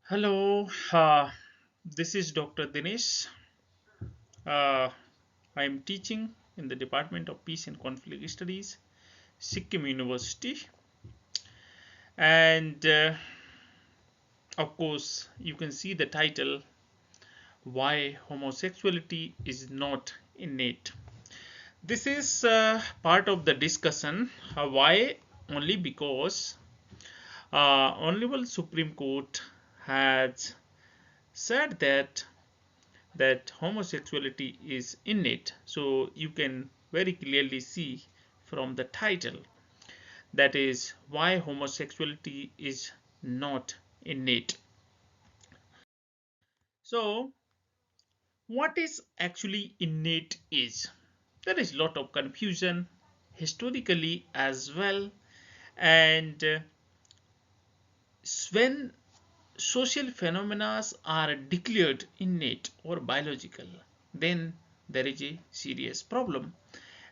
Hello, this is Dr. Dinesh. Uh, I am teaching in the Department of Peace and Conflict Studies, Sikkim University. And of course, you can see the title, Why Homosexuality is Not Innate. This is part of the discussion. Why? Only because Honorable Supreme Court has said that homosexuality is innate. So you can very clearly see from the title, that is why homosexuality is not innate. So what is actually innate is? There is a lot of confusion historically as well, and when social phenomena are declared innate or biological, then there is a serious problem.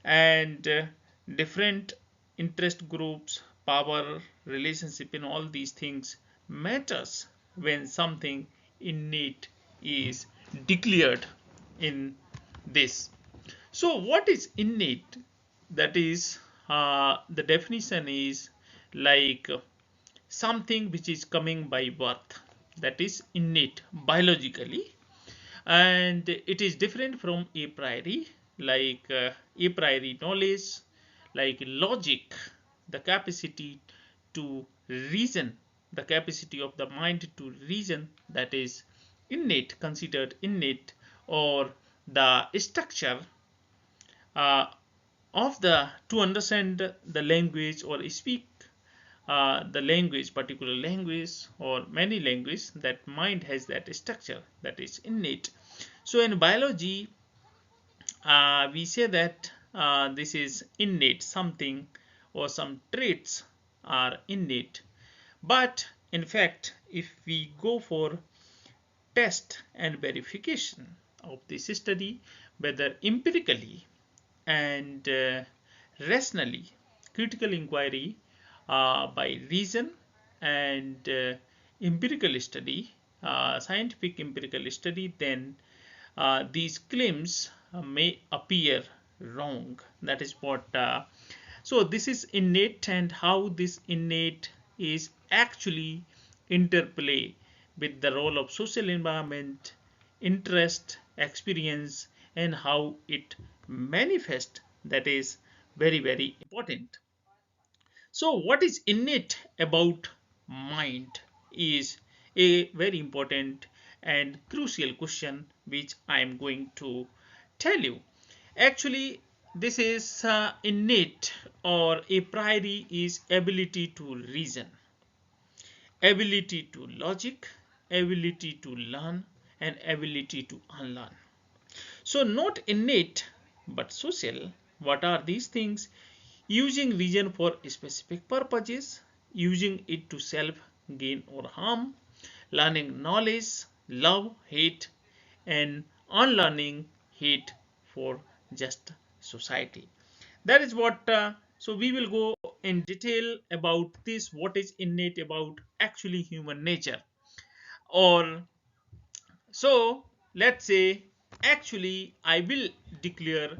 And different interest groups, power, relationship, in all these things matters when something innate is declared in this. So what is innate? That is, the definition is like something which is coming by birth, that is innate biologically, and it is different from a priori, like a priori knowledge, like logic, the capacity to reason, the capacity of the mind to reason, that is innate, considered innate, or the structure uh, of the to understand the language or speak the language, particular language or many language, that mind has that structure, that is innate. So in biology, we say that this is innate, something or some traits are innate. But in fact, if we go for test and verification of this study, whether empirically and rationally, critical inquiry by reason and empirical study, scientific empirical study, then these claims may appear wrong. That is what. So this is innate, and how this innate is actually interplay with the role of social environment, interest, experience, and how it manifests. That is very important. So what is innate about mind is a very important and crucial question, which I am going to tell you. Actually, this is innate or a priori is ability to reason, ability to logic, ability to learn, and ability to unlearn. So not innate but social. What are these things? Using reason for specific purposes, using it to self gain or harm, learning knowledge, love, hate, and unlearning hate for just society. That is what. So we will go in detail about this. What is innate about actually human nature? Or so let's say, actually I will declare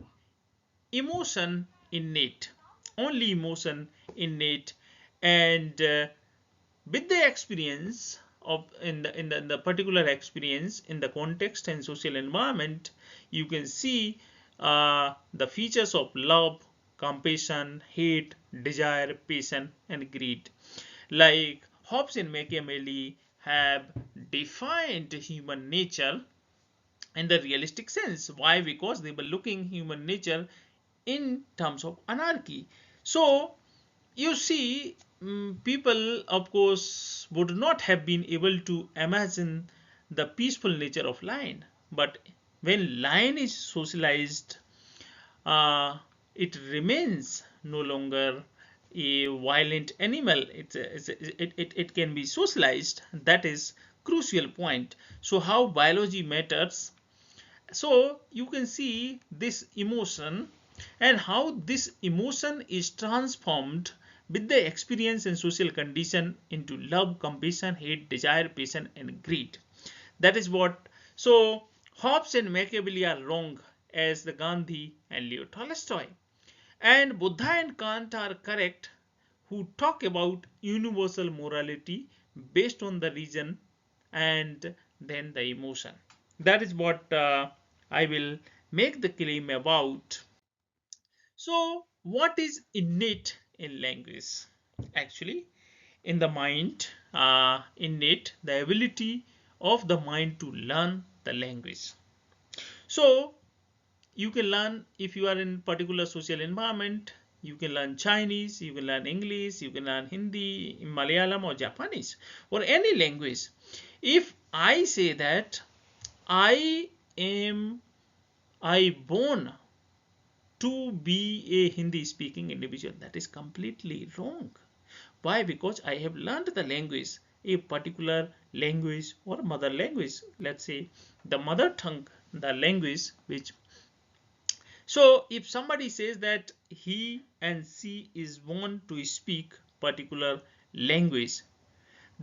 emotion innate, only emotion innate, and with the experience of in the particular experience in the context and social environment, you can see the features of love, compassion, hate, desire, passion, and greed. Like Hobbes and Machiavelli have defined human nature in the realistic sense. Why? Because they were looking human nature in terms of anarchy. So you see, people of course would not have been able to imagine the peaceful nature of lion, but when lion is socialized, uh, it remains no longer a violent animal. It can be socialized. That is crucial point. So how biology matters. So you can see this emotion and how this emotion is transformed with the experience and social condition into love, compassion, hate, desire, passion, and greed. That is what. So Hobbes and Machiavelli are wrong, as the Gandhi and Leo Tolstoy. And Buddha and Kant are correct, who talk about universal morality based on the reason and then the emotion. That is what I will make the claim about. So, what is innate in language? Actually, in the mind, innate, the ability of the mind to learn the language. So, you can learn if you are in particular social environment. You can learn Chinese, you can learn English, you can learn Hindi, Malayalam, or Japanese, or any language. If I say that I am I born to be a Hindi speaking individual, that is completely wrong. Why? Because I have learned the language, a particular language or mother language, let's say the mother tongue, the language which. So if somebody says that he and she is born to speak particular language,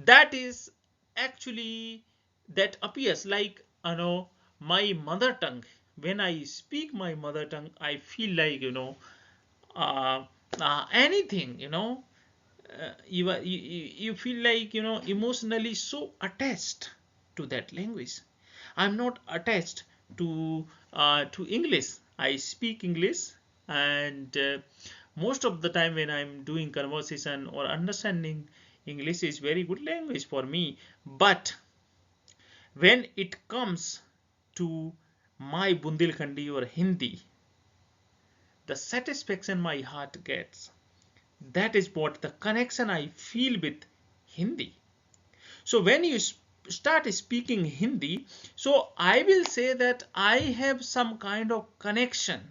that is actually, that appears like, my mother tongue. When I speak my mother tongue, I feel like, uh, anything, you feel like, emotionally so attached to that language. I'm not attached to English. I speak English, and most of the time when I'm doing conversation or understanding English is very good language for me. But when it comes to my Bundelkhandi or Hindi, the satisfaction my heart gets, that is what the connection I feel with Hindi. So when you start speaking Hindi, so I will say that I have some kind of connection,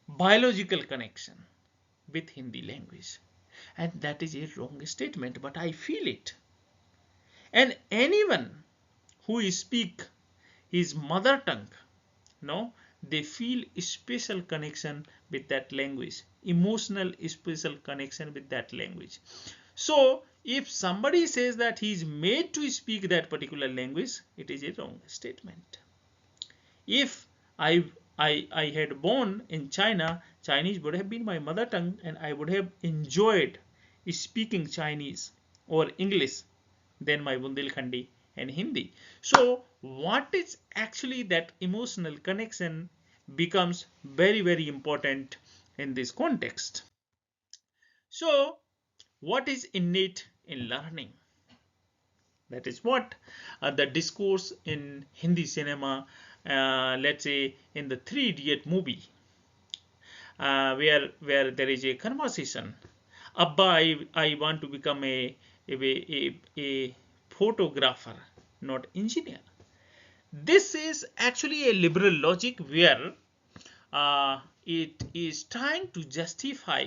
biological connection with Hindi language. And that is a wrong statement, but I feel it. And anyone who speak his mother tongue, no, they feel a special connection with that language, emotional special connection with that language. So if somebody says that he is made to speak that particular language, it is a wrong statement. If I had born in China, Chinese would have been my mother tongue, and I would have enjoyed speaking Chinese or English than my Bundelkhandi and Hindi. So what is actually that emotional connection becomes very, very important in this context. So what is innate in learning? That is what the discourse in Hindi cinema, let's say in the Three Idiot movie, where there is a conversation. Abba, I want to become a photographer, not engineer. This is actually a liberal logic where it is trying to justify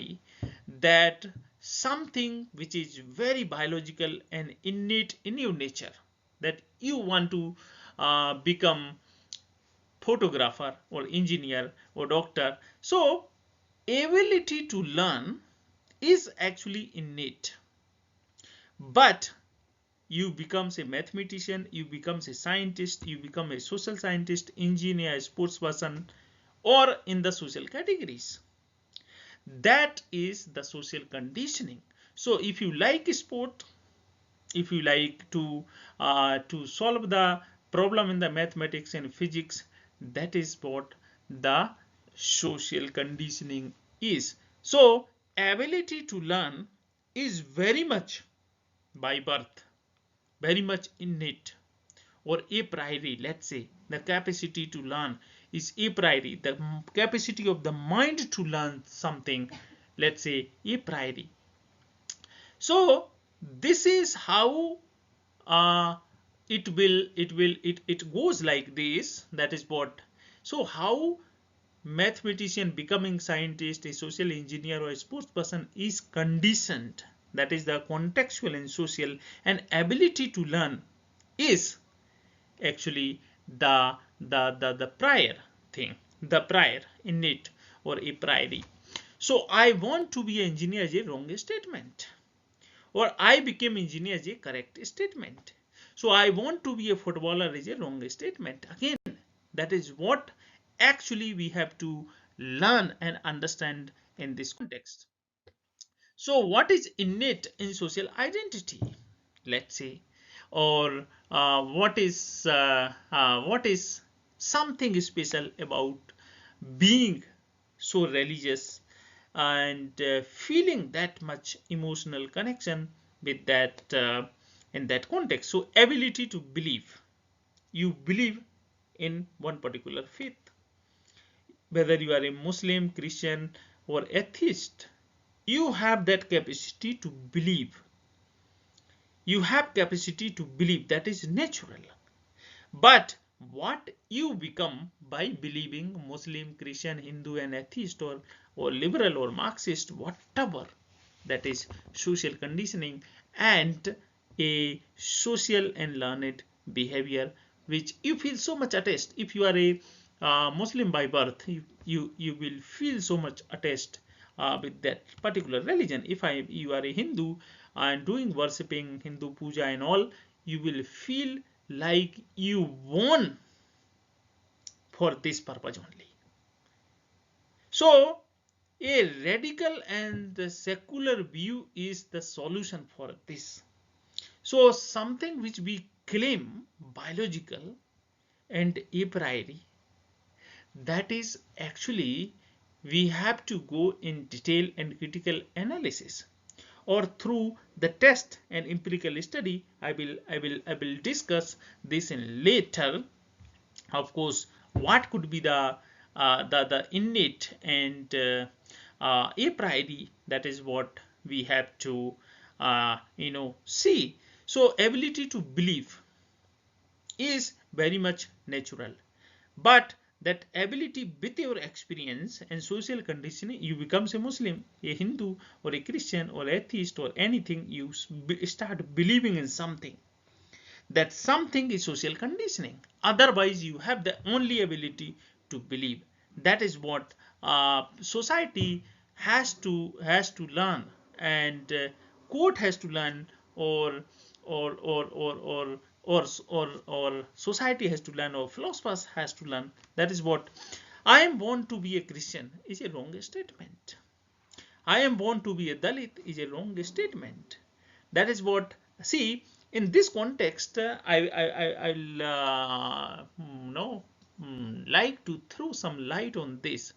that something which is very biological and innate in your nature, that you want to become photographer or engineer or doctor. So ability to learn is actually innate, but you becomes a mathematician, you becomes a scientist, you become a social scientist, engineer, a sports person, or in the social categories. That is the social conditioning. So if you like sport, if you like to solve the problem in the mathematics and physics, that is what the social conditioning is. So ability to learn is very much by birth, very much innate or a priori. Let's say the capacity to learn is a priori, the capacity of the mind to learn something, let's say a priori. So this is how it goes like this. That is what. So how mathematician becoming scientist, a social engineer, or a sports person is conditioned, that is the contextual and social, and ability to learn is actually the prior thing, the prior innate or a priori. So I want to be an engineer is a wrong statement. Or I became engineer is a correct statement. So I want to be a footballer is a wrong statement. Again, that is what actually we have to learn and understand in this context. So what is innate in social identity, let's say, or what is something special about being so religious and feeling that much emotional connection with that in that context. So ability to believe, you believe in one particular faith, whether you are a Muslim, Christian, or atheist, you have that capacity to believe. You have capacity to believe, that is natural. But what you become by believing Muslim, Christian, Hindu, and atheist, or liberal or Marxist, whatever, that is social conditioning and a social and learned behavior which you feel so much attached. If you are a Muslim by birth, you will feel so much attached with that particular religion. If you are a Hindu and doing worshipping Hindu puja and all, you will feel like you won for this purpose only. So a radical and secular view is the solution for this. So something which we claim biological and a priori, that is actually we have to go in detail and critical analysis, or through the test and empirical study. I will discuss this in later. Of course, what could be the innate and a priori, that is what we have to see. So ability to believe is very much natural, but that ability with your experience and social conditioning, you become a Muslim, a Hindu, or a Christian, or atheist, or anything, you start believing in something. That something is social conditioning. Otherwise, you have the only ability to believe. That is what society has to learn, and court has to learn, or or or or or or society has to learn, or philosophers has to learn. That is what I am born to be a Christian is a wrong statement. I am born to be a Dalit is a wrong statement. That is what, see, in this context, I'll like to throw some light on this.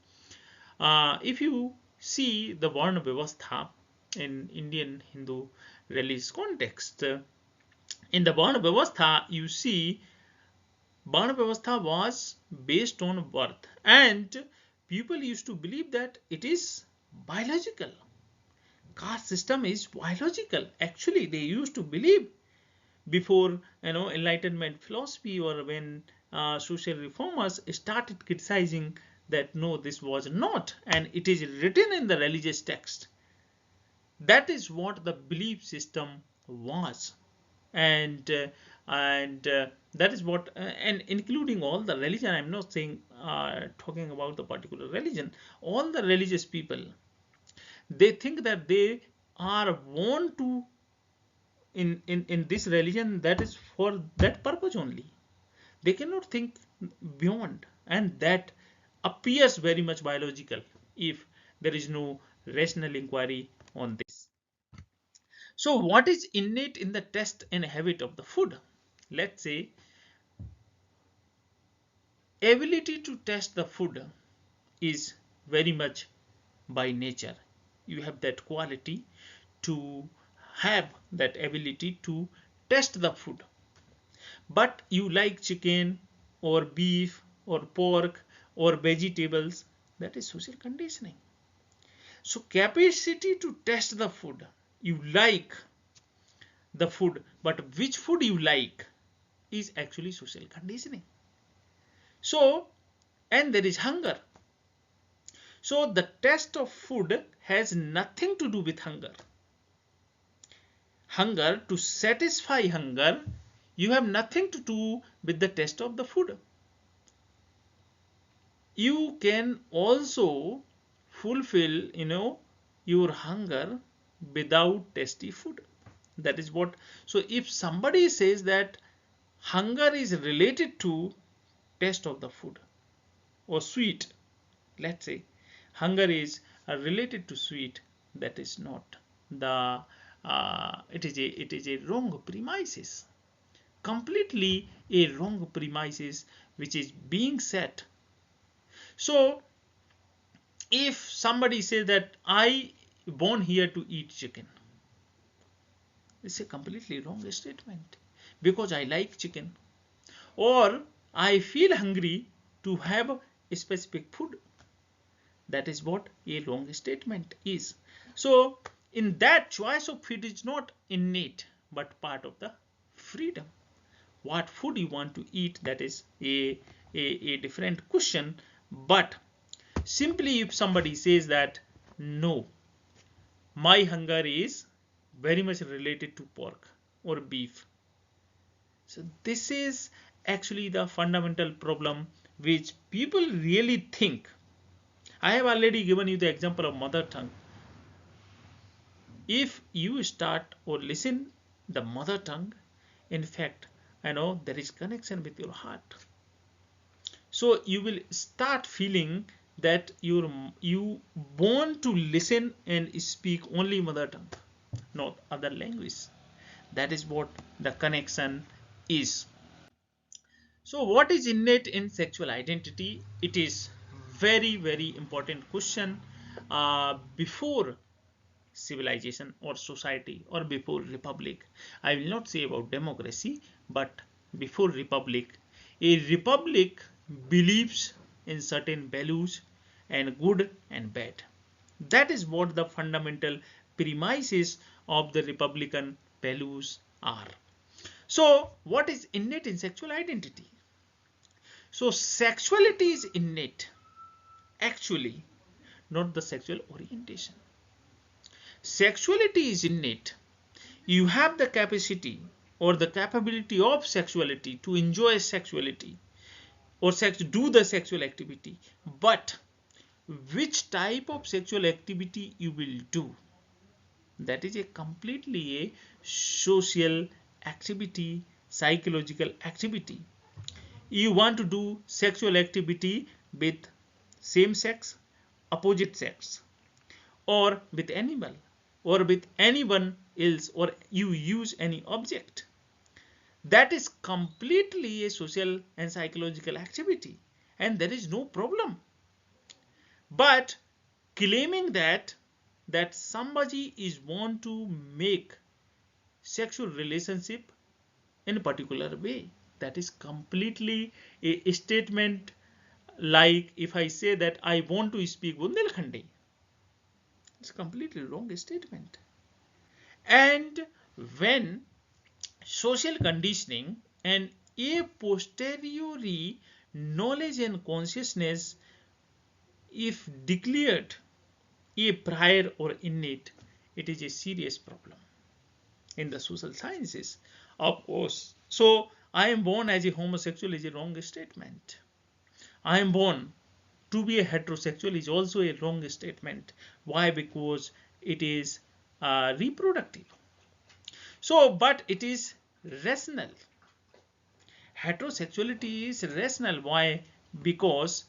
If you see the Varna Vyavastha in Indian Hindu religious context, in the Varna Vyavastha, you see Varna Vyavastha was based on birth, and people used to believe that it is biological. Caste system is biological. Actually, they used to believe before Enlightenment philosophy, or when social reformers started criticizing that no, this was not, and it is written in the religious text. That is what the belief system was, and that is what, and including all the religion. I'm not saying talking about the particular religion. All the religious people, they think that they are born to in this religion, that is for that purpose only. They cannot think beyond, and that appears very much biological if there is no rational inquiry on this. So what is innate in the taste and habit of the food? Let's say ability to taste the food is very much by nature. You have that quality to have that ability to taste the food. But you like chicken, or beef, or pork, or vegetables, that is social conditioning. So capacity to taste the food, you like the food, but which food you like is actually social conditioning. So, and there is hunger. So the taste of food has nothing to do with hunger. Hunger, to satisfy hunger, you have nothing to do with the taste of the food. You can also fulfill your hunger without tasty food. That is what. So if somebody says that hunger is related to taste of the food or sweet, let's say hunger is related to sweet, that is not the it is a wrong premises, completely a wrong premises which is being set. So if somebody says that I born here to eat chicken, it's a completely wrong statement, because I like chicken, or I feel hungry to have a specific food. That is what a wrong statement is. So in that, choice of food is not innate but part of the freedom. What food you want to eat, that is a different question. But simply if somebody says that no, my hunger is very much related to pork or beef, so this is actually the fundamental problem which people really think. I have already given you the example of mother tongue. If you start or listen the mother tongue, in fact, I know there is connection with your heart. So you will start feeling that you want to listen and speak only mother tongue, not other language. That is what the connection is. So what is innate in sexual identity? It is very important question. Before civilization or society, or before republic, I will not say about democracy, but before republic, a republic believes in certain values and good and bad. That is what the fundamental premises of the republican values are. So what is innate in sexual identity? So sexuality is innate, actually, not the sexual orientation. Sexuality is innate. You have the capacity or the capability of sexuality to enjoy sexuality or do the sexual activity. But which type of sexual activity you will do, that is a completely a social activity, psychological activity. You want to do sexual activity with same sex, opposite sex, or with animal, or with anyone else, or you use any object, that is completely a social and psychological activity, and there is no problem. But claiming that somebody is want to make sexual relationship in a particular way, that is completely a statement. Like if I say that I want to speak Bundelkhandi, it's completely wrong statement. And when social conditioning and a posteriori knowledge and consciousness, if declared a prior or innate, it is a serious problem in the social sciences, of course. So I am born as a homosexual is a wrong statement. I am born to be a heterosexual is also a wrong statement. Why? Because it is reproductive. So but it is rational. Heterosexuality is rational. Why? Because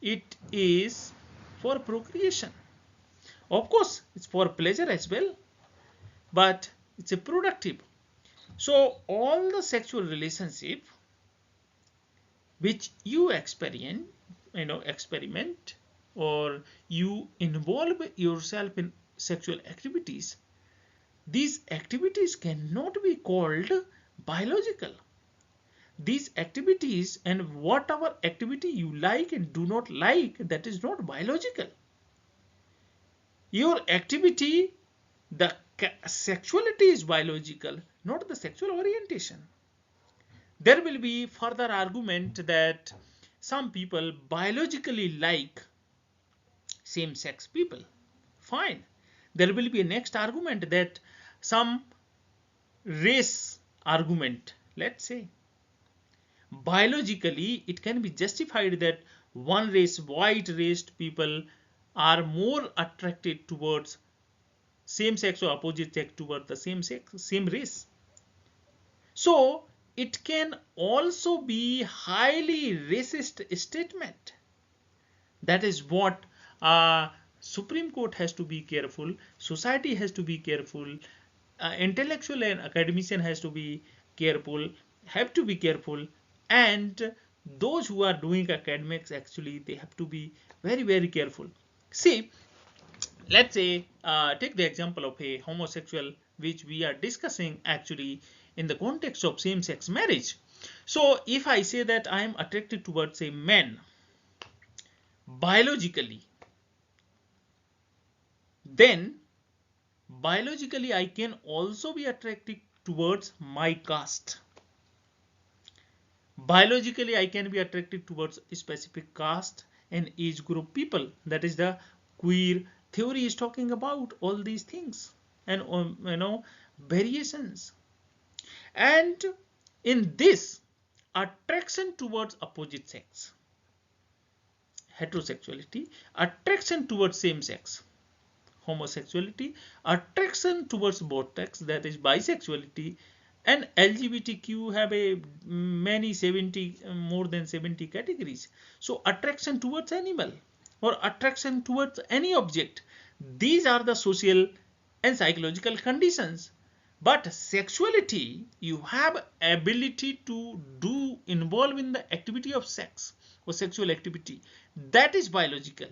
it is for procreation. Of course it's for pleasure as well, but it's a productive. So all the sexual relationship which you experiment, or you involve yourself in sexual activities, these activities cannot be called biological. These activities, and whatever activity you like and do not like, that is not biological. Your activity, the sexuality is biological, not the sexual orientation. There will be further argument that some people biologically like same sex people. Fine. There will be a next argument that some race argument, let's say. Biologically, it can be justified that one race, white raced people, are more attracted towards same sex or opposite sex toward the same sex, same race. So it can also be highly racist statement. That is what Supreme Court has to be careful, society has to be careful, intellectual and academician has to be careful, have to be careful, and those who are doing academics actually they have to be very very careful. See, let's say take the example of a homosexual which we are discussing actually in the context of same-sex marriage. So if I say that I am attracted towards a man biologically, then biologically I can also be attracted towards my caste. Biologically I can be attracted towards a specific caste and age group people. That is the queer theory is talking about all these things and variations. And in this, attraction towards opposite sex, heterosexuality, attraction towards same sex, homosexuality, attraction towards both sex, that is bisexuality, and LGBTQ have a many 70 more than 70 categories. So attraction towards animal or attraction towards any object, these are the social and psychological conditions. But sexuality, you have ability to do involve in the activity of sex or sexual activity, that is biological,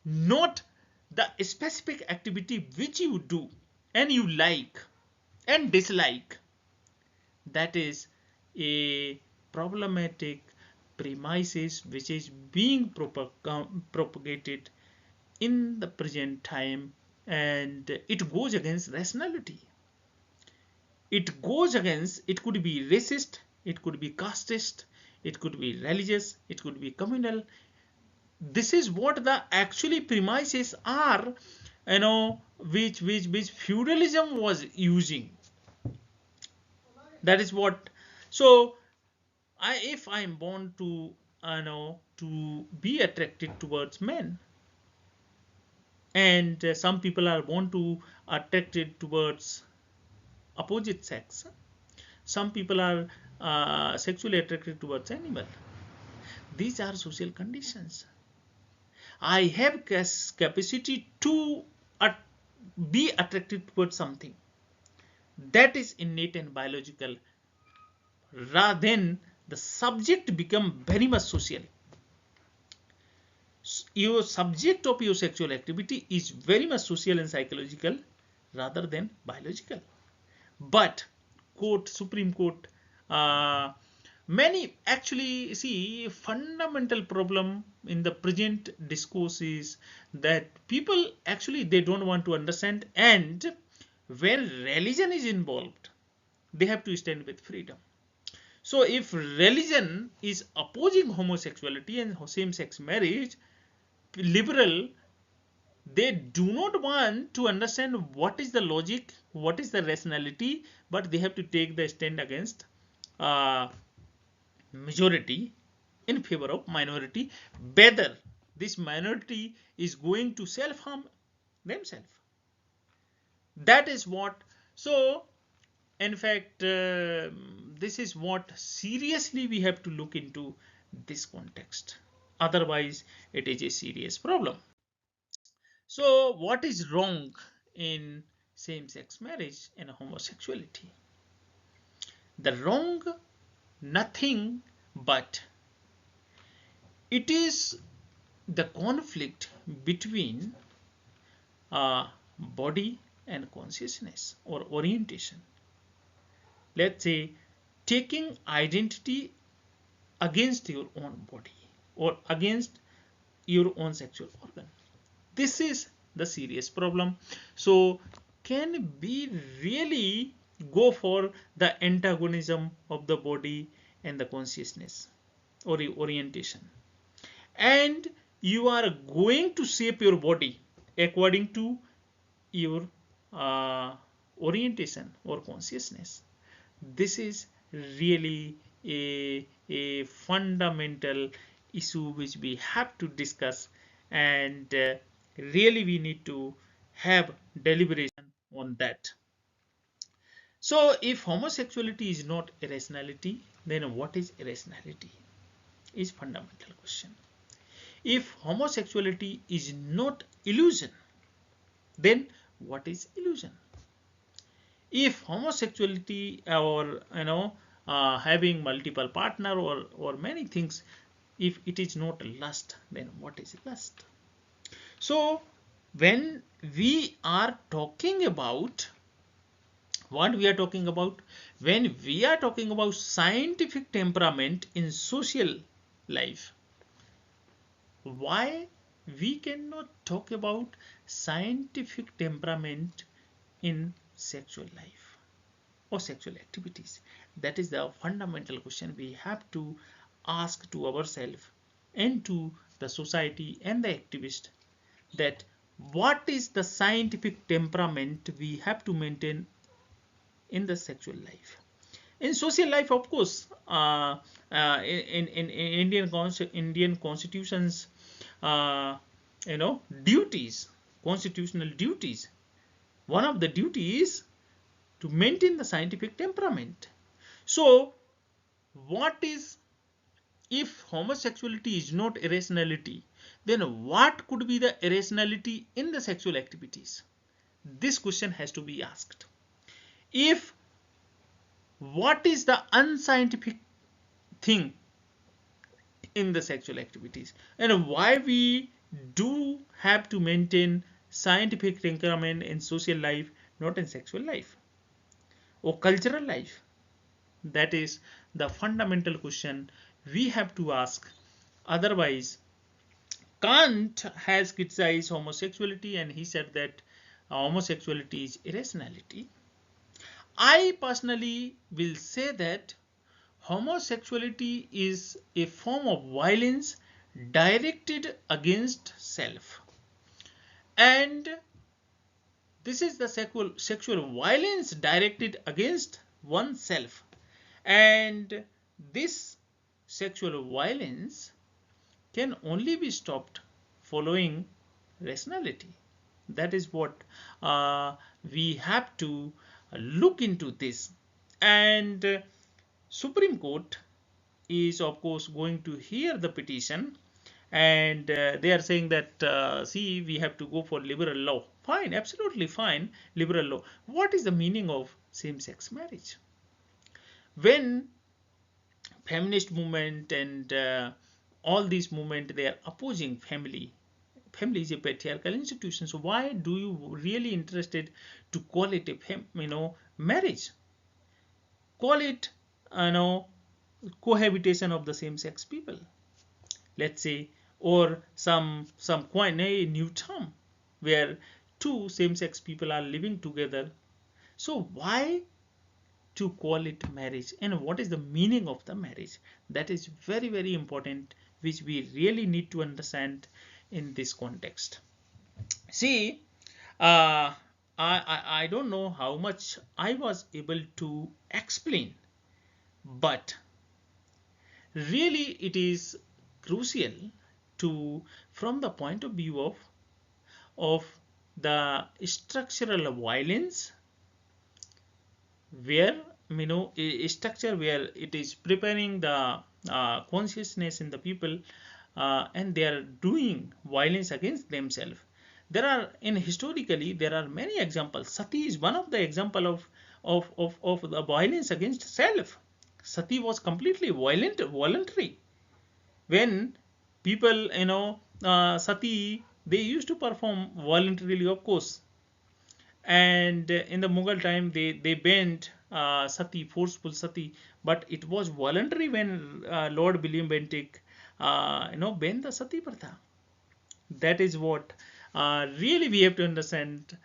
not the specific activity which you do and you like and dislike. That is a problematic premises which is being propagated in the present time, and it goes against rationality. It goes against, it could be racist, it could be casteist, it could be religious, it could be communal. This is what the actually premises are, which feudalism was using. That is what. So if I am born to to be attracted towards men, and some people are born to attracted towards opposite sex, some people are sexually attracted towards animal. These are social conditions. I have capacity to be attracted towards something that is innate and biological, rather than the subject become very much social. Your subject of your sexual activity is very much social and psychological rather than biological. But Supreme Court, uh, many actually see fundamental problem in the present discourse is that people actually they don't want to understand, and when religion is involved, they have to stand with freedom. So if religion is opposing homosexuality and same-sex marriage, liberal, they do not want to understand what is the logic, what is the rationality, but they have to take the stand against uh, majority in favor of minority, whether this minority is going to self-harm themselves. That is what. So in fact, this is what seriously we have to look into this context. Otherwise, it is a serious problem. So, what is wrong in same-sex marriage and homosexuality? The wrong, nothing but it is the conflict between body and consciousness or orientation. Let's say taking identity against your own body or against your own sexual organ. This is the serious problem. So can we really go for the antagonism of the body and the consciousness or orientation, and you are going to shape your body according to your uh, orientation or consciousness? This is really a fundamental issue which we have to discuss, and Really, we need to have deliberation on that. So if homosexuality is not irrationality, then what is irrationality? Is fundamental question. If homosexuality is not illusion, then what is illusion? If homosexuality or having multiple partner or many things, if it is not lust, then what is lust? So when we are talking about what we are talking about, when we are talking about scientific temperament in social life, why we cannot talk about scientific temperament in sexual life or sexual activities? That is the fundamental question we have to ask to ourselves and to the society and the activist, that what is the scientific temperament we have to maintain in the sexual life. In social life, of course, in Indian constitutions, uh, duties, constitutional duties. One of the duties is to maintain the scientific temperament. So, what is, if homosexuality is not irrationality, then what could be the irrationality in the sexual activities? This question has to be asked. If what is the unscientific thing in the sexual activities, and why we do have to maintain scientific temperament in social life, not in sexual life or cultural life? That is the fundamental question we have to ask. Otherwise, Kant has criticized homosexuality and he said that homosexuality is irrationality. I personally will say that homosexuality is a form of violence directed against self. And this is the sexual violence directed against oneself. And this sexual violence can only be stopped following rationality. That is what we have to look into this. And Supreme Court is of course going to hear the petition, and they are saying that see, we have to go for liberal law. Fine, absolutely fine, liberal law. What is the meaning of same-sex marriage? When feminist movement and all these movement, they are opposing family. Family is a patriarchal institution, so why do you really interested to call it a marriage? Call it cohabitation of the same sex people, let's say, or some coin a new term where two same sex people are living together. So why to call it marriage, and what is the meaning of the marriage? That is very, very important, which we really need to understand in this context. See, I don't know how much I was able to explain, but really it is crucial to, from the point of view of the structural violence, where a structure where it is preparing the consciousness in the people, and they are doing violence against themselves. There are, in historically, there are many examples. Sati is one of the example of the violence against self. Sati was completely voluntary. When people, sati, they used to perform voluntarily, of course. And in the Mughal time, they banned sati, forceful sati, but it was voluntary when Lord William Bentinck banned the sati pratha. That is what really we have to understand.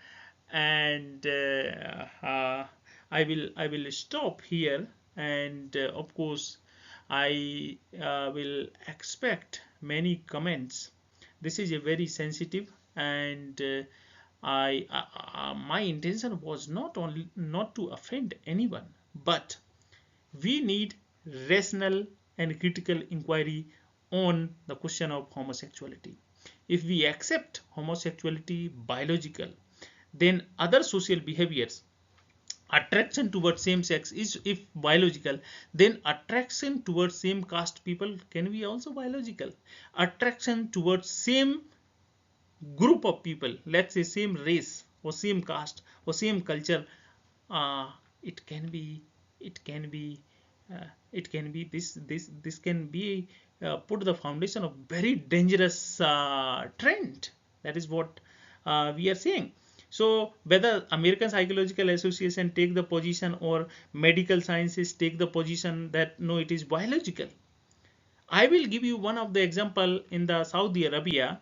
And I will stop here, and of course I will expect many comments. This is a very sensitive, and my intention was not to offend anyone, but we need rational and critical inquiry on the question of homosexuality. if we accept homosexuality biological, then other social behaviors, attraction towards same sex is if biological, then attraction towards same caste people can be also biological. Attraction towards same group of people, let's say same race or same caste or same culture, uh, it can be it can be it can be this can be put the foundation of very dangerous trend. That is what we are saying. So whether American Psychological Association take the position or medical sciences take the position that no, it is biological. I will give you one of the example. In the Saudi Arabia,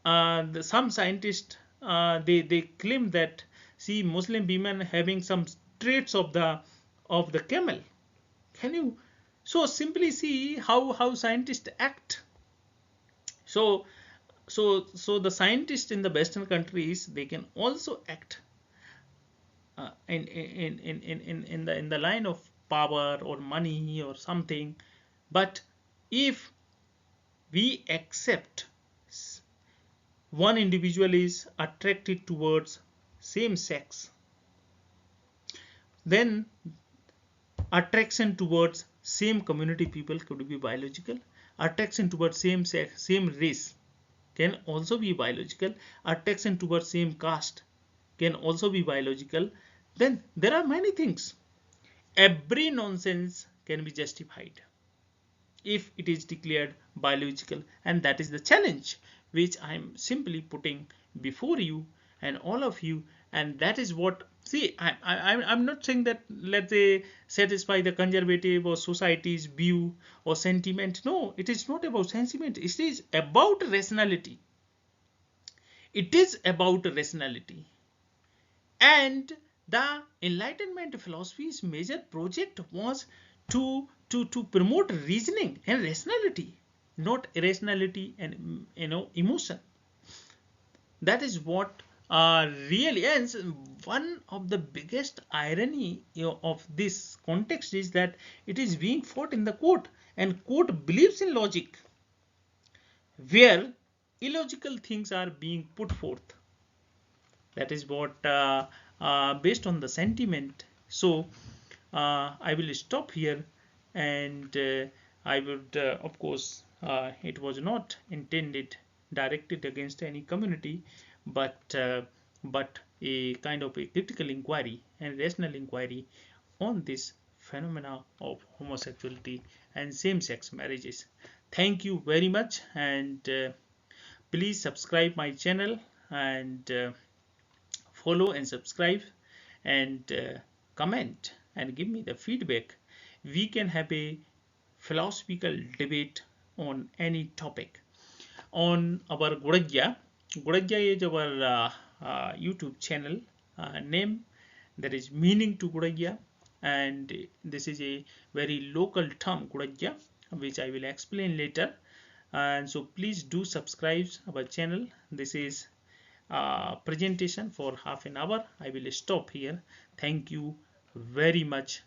some scientists, they claim that, see, Muslim women having some traits of the camel. Can you so simply see how scientists act? So the scientists in the Western countries, they can also act in the line of power or money or something. But if we accept one individual is attracted towards same sex, then attraction towards same community people could be biological. Attraction towards same sex, same race can also be biological. Attraction towards same caste can also be biological. Then there are many things. Every nonsense can be justified if it is declared biological, and that is the challenge which I'm simply putting before you and all of you. And that is what, see, I'm not saying that, let's say, satisfy the conservative or society's view or sentiment. No, it is not about sentiment, it is about rationality. It is about rationality. And the Enlightenment philosophy's major project was to promote reasoning and rationality, not irrationality and emotion. That is what really ends. One of the biggest irony of this context is that it is being fought in the court, and court believes in logic, where illogical things are being put forth. That is what based on the sentiment. So I will stop here, and I would of course, it was not intended directed against any community, but a kind of a critical inquiry and rational inquiry on this phenomena of homosexuality and same-sex marriages. Thank you very much, and please subscribe my channel, and follow and subscribe, and comment and give me the feedback. We can have a philosophical debate on any topic on our Guragya. Guragya is our YouTube channel name. There is meaning to Guragya, and this is a very local term, Guragya, which I will explain later. And so please do subscribe our channel. This is presentation for half an hour. I will stop here. Thank you very much